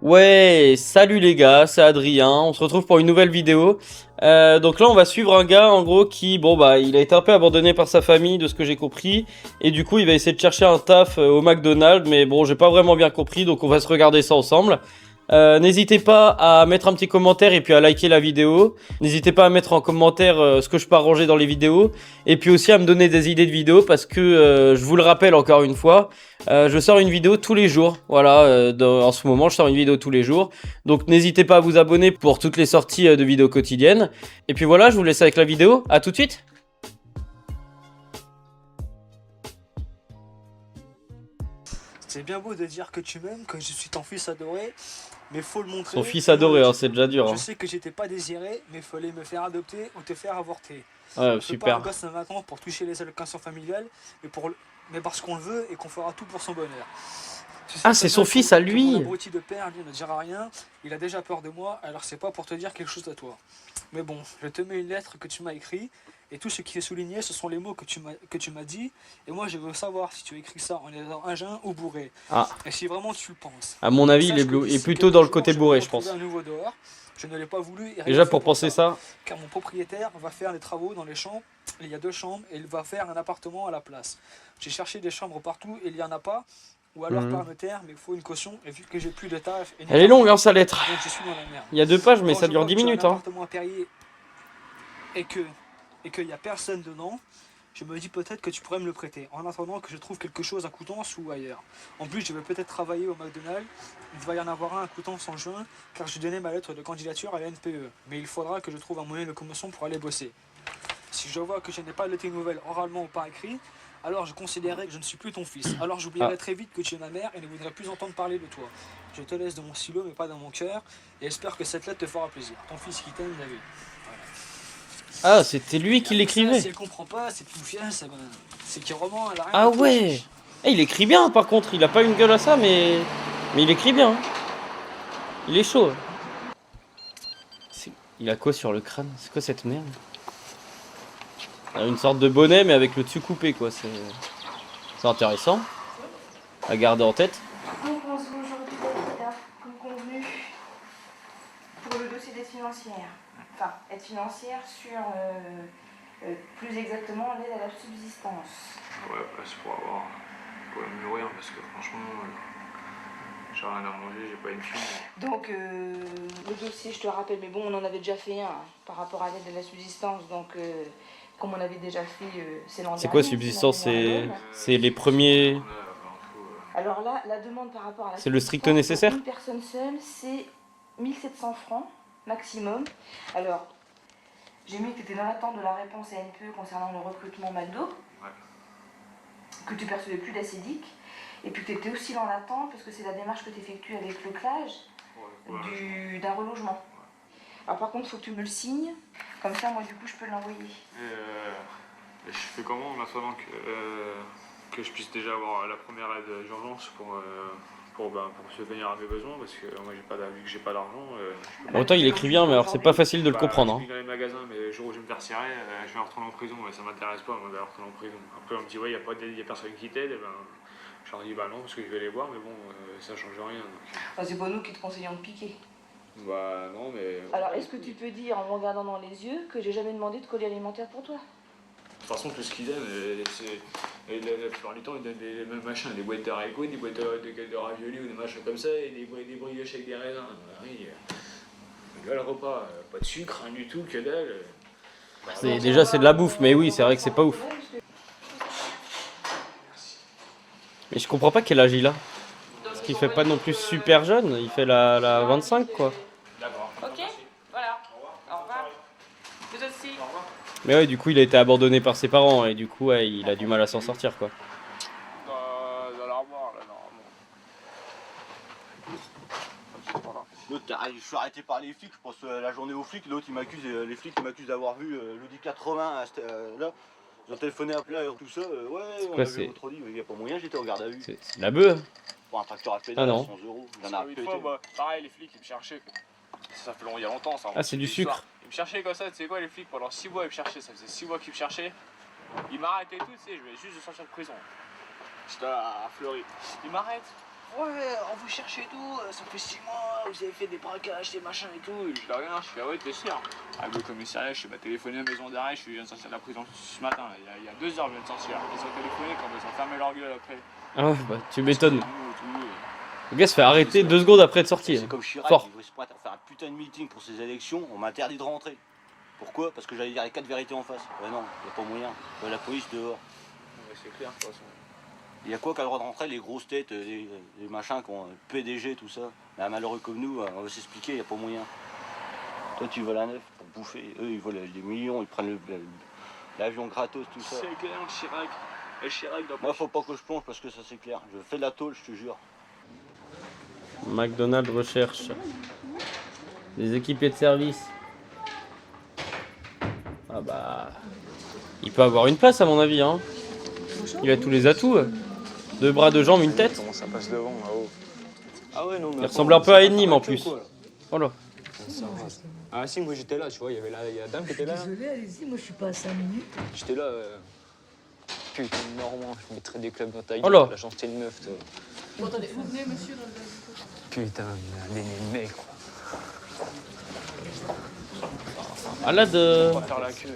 Ouais, salut les gars, c'est Adrien, on se retrouve pour une nouvelle vidéo. Donc là on va suivre un gars en gros qui, bon bah il a été un peu abandonné par sa famille de ce que j'ai compris. Et du coup il va essayer de chercher un taf au McDonald's, mais bon j'ai pas vraiment bien compris donc on va se regarder ça ensemble. N'hésitez pas à mettre un petit commentaire et puis à liker la vidéo. N'hésitez pas à mettre en commentaire ce que je peux arranger dans les vidéos. Et puis aussi à me donner des idées de vidéos parce que je vous le rappelle encore une fois, je sors une vidéo tous les jours. Voilà, en ce moment je sors une vidéo tous les jours. Donc n'hésitez pas à vous abonner pour toutes les sorties de vidéos quotidiennes. Et puis voilà, je vous laisse avec la vidéo. À tout de suite. C'est bien beau de dire que tu m'aimes, que je suis ton fils adoré, mais faut le Son montrer. fils Sinon, adoré, hein, c'est déjà dur. je Hein. sais que j'étais pas désiré, mais fallait me faire adopter ou te faire avorter. Ouais, On fait pas un super. gosse maintenant pour toucher les allocations familiales, mais parce qu'on le veut et qu'on fera tout pour son bonheur. Tu sais Ah, très c'est bien son fils à que mon lui. abruti de père, lui, ne dira rien. Il a déjà peur de moi, alors c'est pas pour te dire quelque chose à toi. Mais bon, je te mets une lettre que tu m'as écrite, et tout ce qui est souligné, ce sont les mots que tu m'as dit, et moi je veux savoir si tu as écrit ça en étant un jeun ou bourré. Ah, Et si vraiment tu le penses. à mon avis, Sache que il est d'ici plutôt dans quelques le jours, côté je vais me bourré, je retrouver pense. à nouveau dehors. Je ne l'ai pas voulu et rien Déjà fait pour pour penser ça. ça. Car mon propriétaire va faire des travaux dans les chambres. Il y a 2 chambres et il va faire un appartement à la place. J'ai cherché des chambres partout et il n'y en a pas. Ou alors Mhm. par notaire, mais il faut une caution. Et vu que j'ai plus de taf et ni Elle est longue, d'argent, hein, sa lettre. donc je suis dans la merde. Il y a 2 pages, mais Quand ça je dure vois que 10 tu as un minutes, hein. appartement à Perrier et qu'il n'y a personne dedans, je me dis peut-être que tu pourrais me le prêter, en attendant que je trouve quelque chose à Coutances ou ailleurs. En plus, je vais peut-être travailler au McDonald's, il va y en avoir un à Coutances en juin, car j'ai donné ma lettre de candidature à la NPE. Mais il faudra que je trouve un moyen de locomotion pour aller bosser. Si je vois que je n'ai pas de tes nouvelles oralement ou par écrit, alors je considérerai que je ne suis plus ton fils. Alors Ah. j'oublierai très vite que tu es ma mère et ne voudrais plus entendre parler de toi. Je te laisse dans mon silo mais pas dans mon cœur, et espère que cette lettre te fera plaisir. Ton fils qui t'aime, David. Ah, c'était lui Et qui avec ça, l'écrivait. si elle comprend pas, c'est plus fier, c'est qu'il roman, elle a rien Ah compris. ouais. Eh, il écrit bien, par contre. Il a pas une gueule à ça, mais il écrit bien. Hein. Il est chaud. Il a quoi sur le crâne? C'est quoi cette merde? Il a une sorte de bonnet, mais avec le dessus coupé, quoi. C'est intéressant à garder en tête. Donc on se voit aujourd'hui, Dalida, comme convenu, pour le dossier d'aide financière. Enfin, aide financière sur, plus exactement, l'aide à la subsistance. Ouais, bah, c'est pour me nourrir parce que franchement, j'ai rien à manger, j'ai pas une thune. Donc le dossier, je te rappelle, mais bon, on en avait déjà fait un par rapport à l'aide à la subsistance, donc comme on avait déjà fait, c'est l'an dernier. C'est quoi subsistance? C'est les premiers. Alors là, la demande par rapport à la C'est le strict subsistance nécessaire? pour une personne seule, c'est 1700 francs maximum. Alors, j'ai mis que tu étais dans l'attente de la réponse à NPE concernant le recrutement McDo, Ouais. que tu percevais plus d'acédique, et puis que tu étais aussi dans l'attente, parce que c'est la démarche que tu effectues avec le CLAGE, d'un relogement. Alors par contre, il faut que tu me le signes, comme ça, moi, du coup, je peux l'envoyer. Et je fais comment en attendant que je puisse déjà avoir la première aide d'urgence pour subvenir à mes besoins parce que moi vu que j'ai pas d'argent. Autant il écrit bien, mais alors c'est pas facile de le comprendre. Je Hein. vis dans les magasins, mais le jour où je vais me faire cirer, je vais retourner en prison. Ça m'intéresse pas, moi, d'aller retourner en prison. Après, on me dit, ouais, il y a personne qui t'aide. Et ben, je leur dis, bah non, parce que je vais les voir, mais bon, ça change rien. Donc. Enfin, c'est pas nous qui te conseillons de piquer. Bah non, mais. Alors, est-ce que tu peux dire, en me regardant dans les yeux, que j'ai jamais demandé de colis alimentaire pour toi? De toute façon, tout ce qu'ils donnent, la plupart du temps, ils donnent des mêmes machins, des boîtes de haricots, des boîtes de raviolis ou des machins comme ça, et des brioches avec des raisins. Oui, le repas, pas de sucre, rien du tout, que dalle. Déjà c'est de la bouffe, mais oui, c'est vrai que c'est pas ouf. Mais je comprends pas quel âge il a. Parce qu'il fait pas non plus super jeune, il fait la 25 quoi. D'accord. Ok, voilà. Au revoir. Vous aussi. Au revoir. Mais ouais, du coup il a été abandonné par ses parents et du coup ouais, il a du mal à s'en sortir quoi. Dans l'armoire, là, normalement. L'autre, je suis arrêté par les flics, je pense la journée aux flics. L'autre, les flics m'accusent d'avoir vu l'Audi 80 là. Ils ont téléphoné à plat tout ça. Ouais, on a vu votre Audi, il n'y a pas moyen, j'étais en garde à vue. C'est de la bœuf. Pour un tracteur à pédale, Ah non. 100 euros. Il y en a Une fois, moi, pareil, les flics, ils me cherchaient. Ça fait il y a longtemps, ça. Ah, c'est du sucre. Ils me cherchaient comme ça, tu sais quoi, les flics, pendant 6 mois, ils me cherchaient. Ça faisait 6 mois qu'ils me cherchaient. Ils m'arrêtaient tout, tu sais, je venais juste de sortir de prison. J'étais à Fleury. Ils m'arrêtent. ouais, on vous cherche et tout, ça fait 6 mois, vous avez fait des braquages, des machins et tout. Et je le regarde, je fais, ah ouais, t'es sûr? Arrive au commissariat, je suis téléphoné à la maison d'arrêt, je viens de sortir de la prison ce matin, il y a 2 heures, je viens de sortir. Ils ont téléphoné quand ils ont fermé leur gueule après. Ah ouais, bah tu m'étonnes. Tout. Le gars se fait arrêter 2 secondes après de sortir. C'est comme Chirac, Fort. il se pointe à faire un putain de meeting pour ses élections, on m'a interdit de rentrer. Pourquoi? Parce que j'allais dire les 4 vérités en face. Ouais non, il n'y a pas moyen. La police dehors. Ouais, c'est clair, de toute façon. Il y a quoi qui a le droit de rentrer? Les grosses têtes, les machins qui ont PDG, tout ça. Mais un malheureux comme nous, on va s'expliquer, il n'y a pas moyen. Toi tu voles à neuf pour bouffer, eux ils volent des millions, ils prennent l'avion gratos, tout ça. C'est clair, Chirac. Et Chirac doit Moi faut pas que je plonge parce que ça c'est clair. Je fais de la tôle, je te jure. McDonald's recherche des équipiers de service. Ah bah... Il peut avoir une place à mon avis, hein. Il a tous les atouts. 2 bras, 2 jambes, une tête. Comment ça passe devant là-haut? Ah ouais, non, mais Il ressemble un peu à Enim en plus. Oh là. Ah si, moi j'étais là, tu vois, il y a la dame qui était là. Désolé, allez-y, moi je suis pas à 5 minutes. J'étais là. Putain, Normand, je mettrais des clubs dans ta Oh là. gueule. La chance, t'es une meuf, toi. Bon, attendez, vous venez, monsieur, dans le... Putain, mais un mec, quoi. Ah là de... On va faire la queue.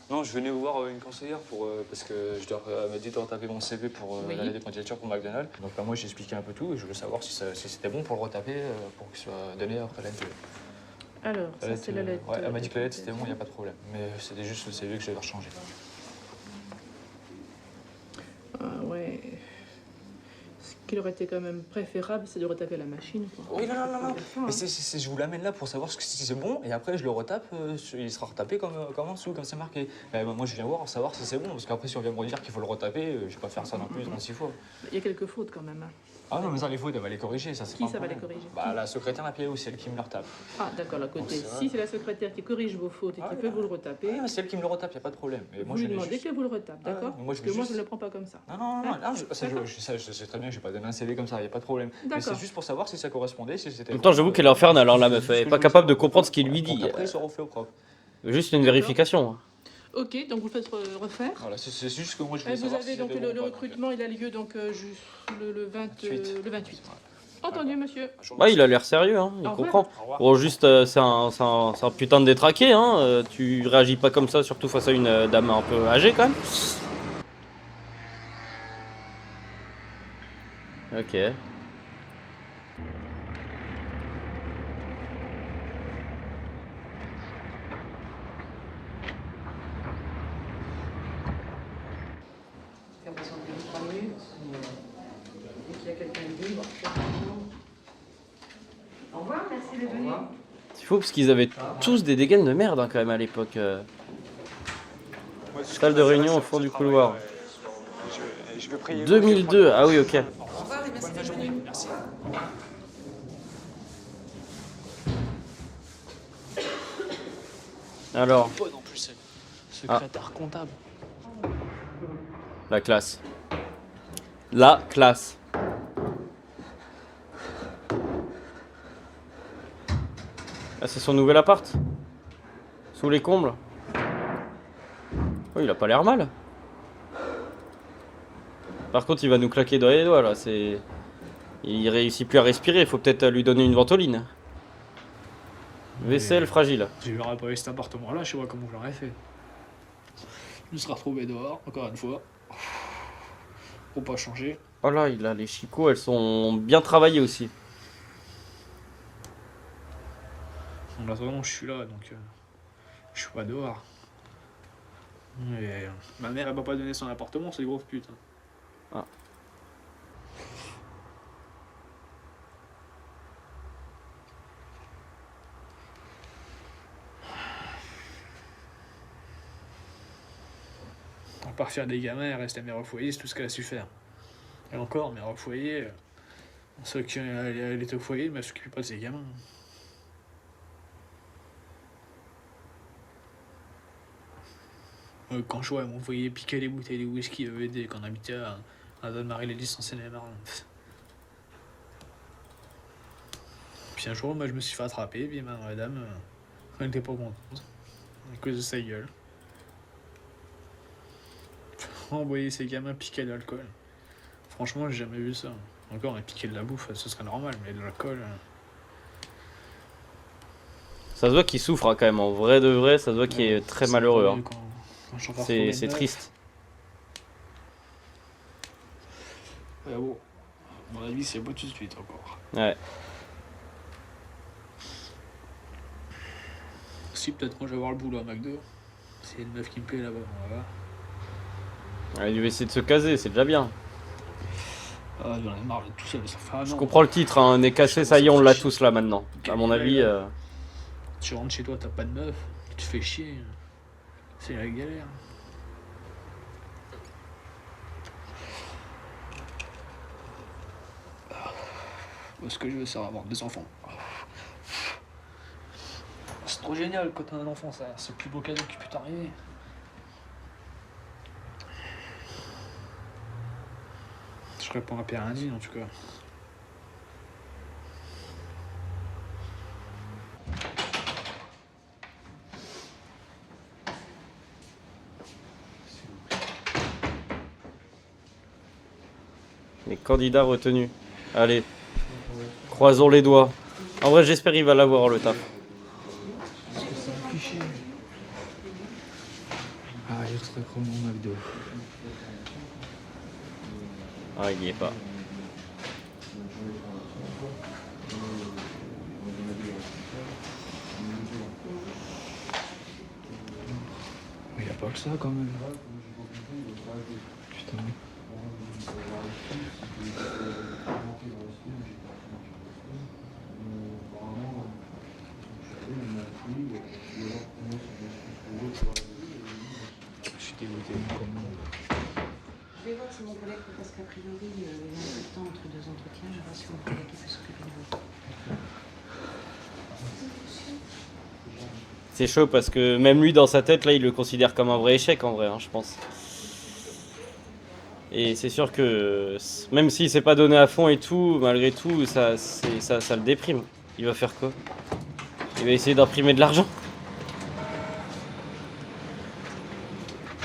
Non, je venais vous voir une conseillère pour, parce que elle m'a dit de retaper mon CV pour l'année des candidatures pour McDonald's. Donc moi j'ai expliqué un peu tout et je voulais savoir si c'était bon pour le retaper pour qu'il soit donné après la lettre. Alors, ça c'est la lettre. Ouais, elle m'a dit que la lettre c'était bon, il n'y a pas de problème. Mais c'était juste le CV que je devais rechanger. Ah ouais. Ce qu'il aurait été quand même préférable, c'est de retaper la machine, quoi. Oui, non. Mais je vous l'amène là pour savoir si c'est bon et après je le retape, il sera retapé comme en dessous, comme c'est marqué. Moi je viens voir savoir si c'est bon parce qu'après si on vient me dire qu'il faut le retaper, je vais pas faire ça non plus 36 fois. Il y a quelques fautes quand même. Hein. Ah non, mais ça les fautes, elle va les corriger, ça c'est pas Qui un ça va les problème. corriger? Bah la secrétaire à pied ou c'est elle qui me le retape. Ah d'accord, la côté. Donc, c'est Si c'est la secrétaire qui corrige vos fautes et qui peut vous le retaper, Oui, mais c'est elle qui me le retape, y a pas de problème. Mais vous moi lui je demandez que vous le retape, Ah ouais, d'accord? mais moi, je Parce que veux moi juste- je ne le prends pas comme ça. Non, je sais très bien que je vais pas donner un CV comme ça, y a pas de problème. Mais D'accord. c'est juste pour savoir si ça correspondait, si c'était. En même temps, j'avoue qu'elle est infernale, alors la meuf. Elle est pas capable de comprendre ce qu'il lui dit. Donc après ils seront faits au propre. Juste une vérification. Ok, donc vous le faites refaire. Voilà, c'est juste que moi je voulais Vous savoir avez si donc c'était bon le ou pas, recrutement, il a lieu donc le 28. Entendu, monsieur. Ouais, il a l'air sérieux, hein. Il Au revoir. comprend. Au revoir. Bon, juste, c'est un putain de détraqué, hein. Tu réagis pas comme ça, surtout face à une dame un peu âgée, quand même. Ok. Faire patienter 3 minutes. Dès qu'il y a quelqu'un de libre. Au revoir, merci d'être venu. C'est fou parce qu'ils avaient tous des dégaines de merde hein, quand même à l'époque. Salle de réunion au fond du couloir. Je vais prier. 2002, ah oui, ok. Au revoir et merci d'être venu. Merci. Alors, Bonne en plus, secrétaire comptable. la classe. La classe. Ah, c'est son nouvel appart. Sous les combles. Oh, il a pas l'air mal. Par contre, il va nous claquer dans les doigts là. C'est, il réussit plus à respirer. Il faut peut-être lui donner une ventoline. Vaisselle fragile. Je n'aurais pas eu cet appartement-là, je sais pas comment je l'aurais fait. Je me serais retrouvé dehors, encore une fois. Pour pas changer. Oh là, il a les chicots, elles sont bien travaillées aussi. En attendant, je suis là, donc je suis pas dehors. Mais ma mère, elle m'a pas donné son appartement, c'est des grosses putes. Ah. À part faire des gamins, elle reste à mère au foyer, c'est tout ce qu'elle a su faire. Et encore, mère au foyer, ceux qui elle est au foyer, mais elle s'occupe pas de ses gamins. Quand je vois, elle m'envoyait piquer les bouteilles de whisky ED quand on habitait à Donne-Marie-les-Lys en Seine-et-Marne. Puis un jour, moi je me suis fait attraper, puis madame, elle n'était pas contente. À cause de sa gueule. Envoyer ses gamins piquer de l'alcool. Franchement, j'ai jamais vu ça. Encore, on a piqué de la bouffe, ce serait normal, mais de l'alcool. Ça se voit qu'il souffre hein, quand même, en vrai de vrai, ça se voit qu'il est très malheureux. Hein. C'est triste. Ouais, bon, à mon avis, c'est beau tout de suite encore. Ouais. Si, peut-être moi je vais avoir le boulot à McDo. S'il y a une meuf qui me plaît là-bas, on va voir. Il va essayer de se caser, c'est déjà bien. Ah, j'en ai marre de tout ça, ça fait un an. Je comprends le titre, hein, on est cassé, ça y est, on l'a tous là maintenant. À mon avis. Tu rentres chez toi, t'as pas de meuf, tu te fais chier. C'est la galère. Ce que je veux, c'est avoir des enfants. C'est trop génial quand t'as un enfant, ça. C'est le plus beau cadeau qui peut t'arriver. Je réponds à Pierre Indine en tout cas. Les candidats retenus. Allez, croisons les doigts. En vrai, j'espère qu'il va l'avoir le taf. Ah, je serais comme mon McDo. Ah, il y est pas. Mais y a pas que ça quand même. Putain. Je suis dégoûté. Je vais voir si mon collègue, parce qu'a priori, il y a un peu de temps entre deux entretiens, je vais voir si mon collègue peut s'occuper de vous. C'est chaud parce que même lui, dans sa tête, là, il le considère comme un vrai échec en vrai, hein, je pense. Et c'est sûr que même s'il s'est pas donné à fond et tout, malgré tout, ça le déprime. Il va faire quoi? Il va essayer d'imprimer de l'argent.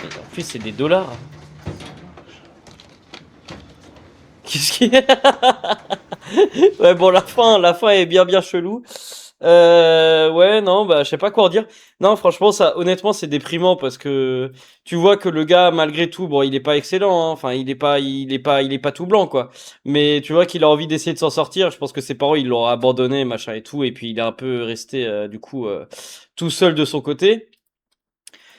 En plus, c'est des dollars. Qu'est-ce qu'il y a? Ouais, bon, la fin est bien chelou. Ouais, non, bah, je sais pas quoi en dire. Non, franchement, ça, honnêtement, c'est déprimant parce que tu vois que le gars, malgré tout, bon, il est pas excellent, hein. Enfin, il est pas tout blanc, quoi. Mais tu vois qu'il a envie d'essayer de s'en sortir. Je pense que ses parents, ils l'ont abandonné, machin et tout. Et puis, il est un peu resté, du coup, tout seul de son côté.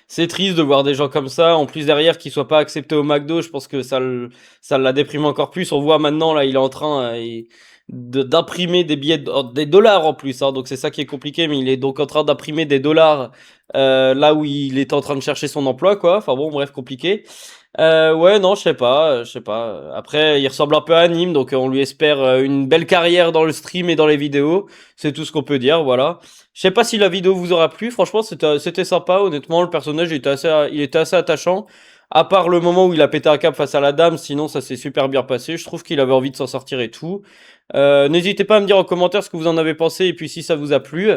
C'est triste de voir des gens comme ça. En plus, derrière, qu'ils soient pas acceptés au McDo, je pense que ça l'a déprimé encore plus. On voit maintenant, là, il est en train d'imprimer des billets, des dollars en plus. Hein, donc, c'est ça qui est compliqué. Mais il est donc en train d'imprimer des dollars là où il est en train de chercher son emploi, quoi. Enfin bon, bref, compliqué. Ouais, non, je sais pas. Après, il ressemble un peu à Nîmes, donc on lui espère une belle carrière dans le stream et dans les vidéos. C'est tout ce qu'on peut dire, voilà. Je sais pas si la vidéo vous aura plu. Franchement, c'était sympa. Honnêtement, le personnage il était assez attachant. À part le moment où il a pété un câble face à la dame, sinon ça s'est super bien passé. Je trouve qu'il avait envie de s'en sortir et tout. N'hésitez pas à me dire en commentaire ce que vous en avez pensé et puis si ça vous a plu.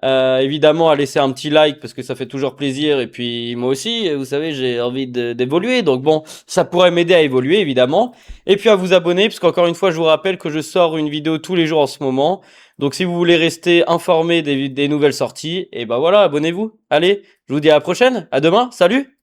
Évidemment à laisser un petit like parce que ça fait toujours plaisir et puis moi aussi vous savez j'ai envie d'évoluer donc bon ça pourrait m'aider à évoluer évidemment et puis à vous abonner parce qu'encore une fois je vous rappelle que je sors une vidéo tous les jours en ce moment donc si vous voulez rester informé des nouvelles sorties et ben voilà abonnez-vous allez je vous dis à la prochaine à demain salut.